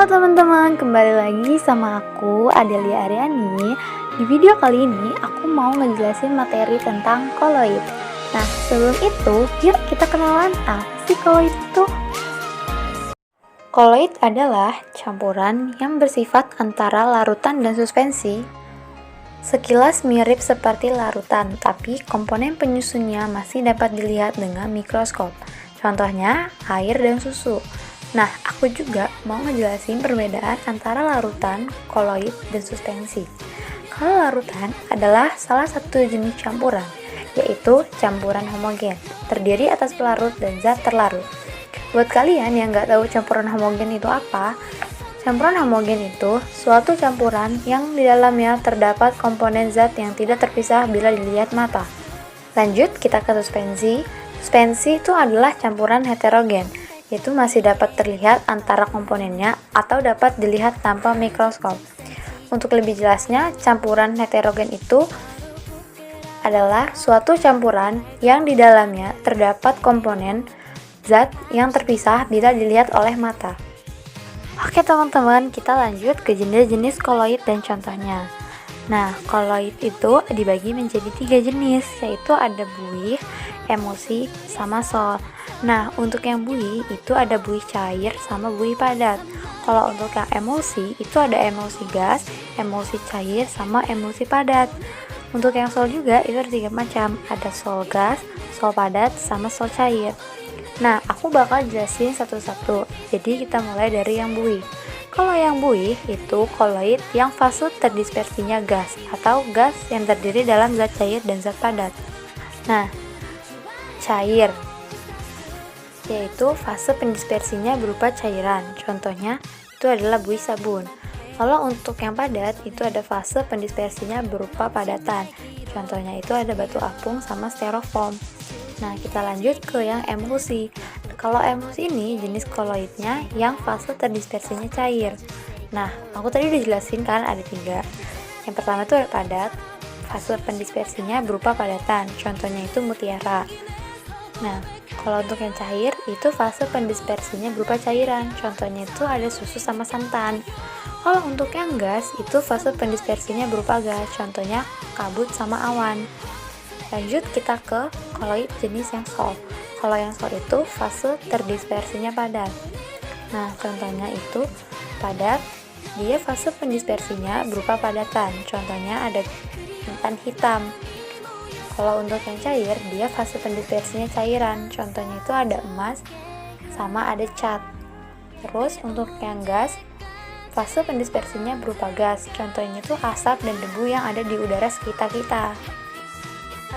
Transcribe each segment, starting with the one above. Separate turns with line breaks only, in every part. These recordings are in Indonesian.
Halo teman-teman, kembali lagi sama aku Adelia Aryani. Di video kali ini aku mau ngejelasin materi tentang koloid. Nah, sebelum itu, yuk kita kenalan apa sih koloid itu? Koloid adalah campuran yang bersifat antara larutan dan suspensi. Sekilas mirip seperti larutan, tapi komponen penyusunnya masih dapat dilihat dengan mikroskop. Contohnya, air dan susu. Nah, aku juga mau ngejelasin perbedaan antara larutan, koloid, dan suspensi. Kalau larutan adalah salah satu jenis campuran, yaitu campuran homogen, terdiri atas pelarut dan zat terlarut. Buat kalian yang nggak tahu campuran homogen itu apa, campuran homogen itu suatu campuran yang di dalamnya terdapat komponen zat yang tidak terpisah bila dilihat mata. Lanjut, kita ke suspensi. Suspensi itu adalah campuran heterogen, yaitu masih dapat terlihat antara komponennya atau dapat dilihat tanpa mikroskop. Untuk lebih jelasnya, campuran heterogen itu adalah suatu campuran yang di dalamnya terdapat komponen zat yang terpisah bila dilihat oleh mata. Oke teman-teman, kita lanjut ke jenis-jenis koloid dan contohnya. Nah, koloid itu dibagi menjadi 3 jenis, yaitu ada buih, emulsi, sama sol. Nah, untuk yang buih itu ada buih cair sama buih padat. Kalau untuk yang emulsi itu ada emulsi gas, emulsi cair, sama emulsi padat. Untuk yang sol juga itu ada 3 macam, ada sol gas, sol padat, sama sol cair. Nah, aku bakal jelasin satu-satu. Jadi kita mulai dari yang buih. Kalau yang buih itu koloid yang fase terdispersinya gas atau gas yang terdiri dalam zat cair dan zat padat. Nah, cair yaitu fase pendispersinya berupa cairan. Contohnya itu adalah buih sabun. Kalau untuk yang padat itu ada fase pendispersinya berupa padatan. Contohnya itu ada batu apung sama styrofoam. Nah, kita lanjut ke yang emulsi. Kalau emulsi ini jenis koloidnya yang fase terdispersinya cair. Nah, aku tadi udah jelasin kan ada 3. Yang pertama itu padat, fase pendispersinya berupa padatan. Contohnya itu mutiara. Nah, kalau untuk yang cair itu fase pendispersinya berupa cairan. Contohnya itu ada susu sama santan. Kalau untuk yang gas itu fase pendispersinya berupa gas. Contohnya kabut sama awan. Lanjut kita ke koloid jenis yang sol. Kalau yang sol itu fase terdispersinya padat. Nah, contohnya itu padat, dia fase pendispersinya berupa padatan. Contohnya ada intan hitam. Kalau untuk yang cair, dia fase pendispersinya cairan. Contohnya itu ada emas sama ada cat. Terus untuk yang gas, fase pendispersinya berupa gas. Contohnya itu asap dan debu yang ada di udara sekitar kita.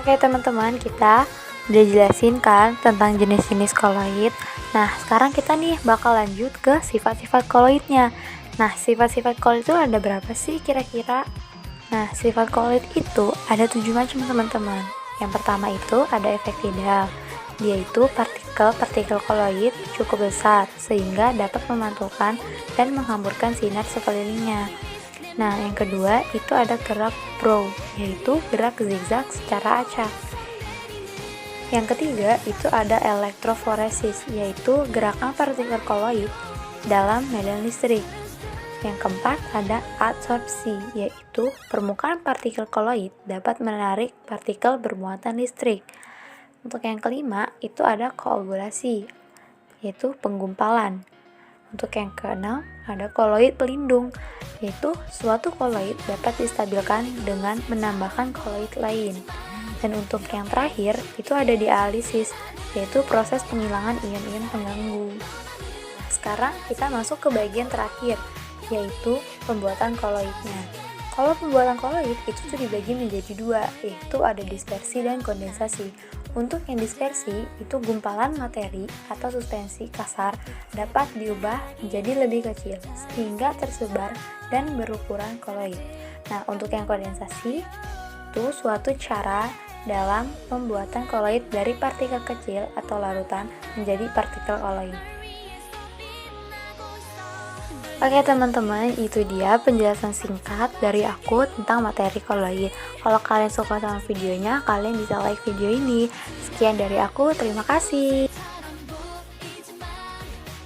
Oke teman-teman, kita udah jelasin kan tentang jenis-jenis koloid. Nah, sekarang kita nih bakal lanjut ke sifat-sifat koloidnya. Nah, sifat-sifat koloid itu ada berapa sih kira-kira? Nah, sifat koloid itu ada 7 macam teman-teman. Yang pertama itu ada efek tidal. Dia itu partikel koloid cukup besar sehingga dapat memantulkan dan menghamburkan sinar sekelilingnya. Nah, yang kedua itu ada gerak Brown, yaitu gerak zigzag secara acak. Yang ketiga itu ada elektroforesis, yaitu gerakan partikel koloid dalam medan listrik. Yang keempat ada adsorpsi, yaitu permukaan partikel koloid dapat menarik partikel bermuatan listrik. Untuk yang kelima itu ada koagulasi, yaitu penggumpalan. Untuk yang keenam ada koloid pelindung, yaitu suatu koloid dapat distabilkan dengan menambahkan koloid lain. Dan untuk yang terakhir itu ada dialisis, yaitu proses penghilangan ion-ion pengganggu. Sekarang kita masuk ke bagian terakhir, yaitu pembuatan koloidnya. Kalau pembuatan koloid itu tuh dibagi menjadi 2, yaitu ada dispersi dan kondensasi. Untuk yang dispersi itu gumpalan materi atau suspensi kasar dapat diubah menjadi lebih kecil sehingga tersebar dan berukuran koloid. Nah, untuk yang kondensasi itu suatu cara dalam pembuatan koloid dari partikel kecil atau larutan menjadi partikel koloid. Oke teman-teman, itu dia penjelasan singkat dari aku tentang materi koloid. Kalau kalian suka sama videonya, kalian bisa like video ini. Sekian dari aku, terima kasih.